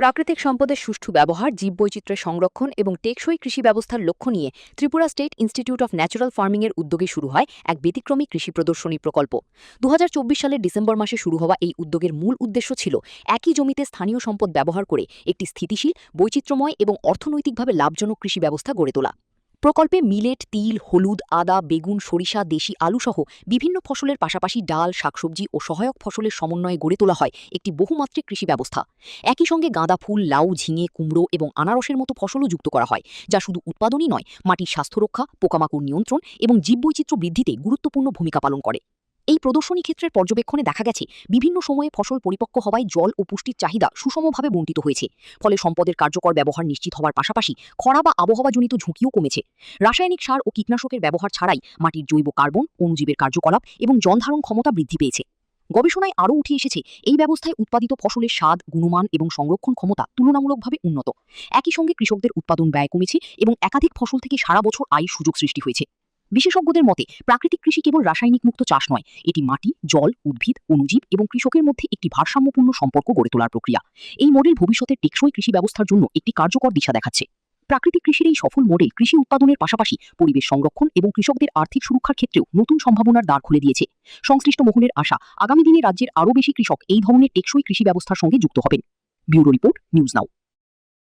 প্রাকৃতিক সম্পদের সুষ্ঠু ব্যবহার, জীববৈচিত্র্যের সংরক্ষণ এবং টেকসই কৃষি ব্যবস্থার লক্ষ্য নিয়ে Tripura state institute of natural ফার্মিংয়ের উদ্যোগে শুরু হয় এক ব্যতিক্রমী কৃষি প্রদর্শনী প্রকল্প। ২০২৪ সালের ডিসেম্বর মাসে শুরু হওয়া এই উদ্যোগের মূল উদ্দেশ্য ছিল একই জমিতে স্থানীয় সম্পদ ব্যবহার করে একটি স্থিতিশীল, বৈচিত্র্যময় এবং অর্থনৈতিকভাবে লাভজনক কৃষি ব্যবস্থা গড়ে তোলা। প্রকল্পে মিলেট, তিল, হলুদ, আদা, বেগুন, সরিষা, দেশি আলু সহ বিভিন্ন ফসলের পাশাপাশি ডাল, শাকসবজি ও সহায়ক ফসলের সমন্বয়ে গড়ে তোলা হয় একটি বহুমাত্রিক কৃষি ব্যবস্থা। একই সঙ্গে গাঁদা ফুল, লাউ, ঝিঙে, কুমড়ো এবং আনারসের মতো ফসলও যুক্ত করা হয়, যা শুধু উৎপাদনই নয়, মাটির স্বাস্থ্য রক্ষা, পোকামাকড় নিয়ন্ত্রণ এবং জীববৈচিত্র্য বৃদ্ধিতে গুরুত্বপূর্ণ ভূমিকা পালন করে। এই প্রদর্শনী ক্ষেত্রের পর্যবেক্ষণে দেখা গেছে বিভিন্ন সময়ে ফসল পরিপক্ক হওয়ায় জল ও পুষ্টির চাহিদা সুষমভাবে বণ্টিত হয়েছে, ফলে সম্পদের কার্যকর ব্যবহার নিশ্চিত হওয়ার পাশাপাশি খরা বা আবহাওয়াজনিত ঝুঁকিও কমেছে। রাসায়নিক সার ও কীটনাশকের ব্যবহার ছাড়াই মাটির জৈব কার্বন, অণুজীবের কার্যকলাপ এবং জলধারণ ক্ষমতা বৃদ্ধি পেয়েছে। গবেষণায় আরও উঠে এসেছে এই ব্যবস্থায় উৎপাদিত ফসলের স্বাদ, গুণমান এবং সংরক্ষণ ক্ষমতা তুলনামূলকভাবে উন্নত। একই সঙ্গে কৃষকদের উৎপাদন ব্যয় কমেছে এবং একাধিক ফসল থেকে সারা বছর আয়ের সুযোগ সৃষ্টি হয়েছে। বিশেষজ্ঞদের মতে প্রাকৃতিক কৃষি কেবল রাসায়নিক মুক্ত চাষ নয়, এটি মাটি, জল, উদ্ভিদ, অণুজীব এবং কৃষকের মধ্যে একটি ভারসাম্যপূর্ণ সম্পর্ক গড়ে তোলার প্রক্রিয়া। এই মডেল ভবিষ্যতের টেকসই কৃষি ব্যবস্থার জন্য একটি কার্যকর দিশা দেখাচ্ছে। প্রাকৃতিক কৃষির এই সফল মডেল কৃষি উৎপাদনের পাশাপাশি পরিবেশ সংরক্ষণ এবং কৃষকদের আর্থিক সুরক্ষার ক্ষেত্রেও নতুন সম্ভাবনার দ্বার খুলে দিয়েছে। সংশ্লিষ্ট মহলের আশা, আগামী দিনে রাজ্যের আরও বেশি কৃষক এই ধরনের টেকসই কৃষি ব্যবস্থার সঙ্গে যুক্ত হবেন। Bureau report, news now.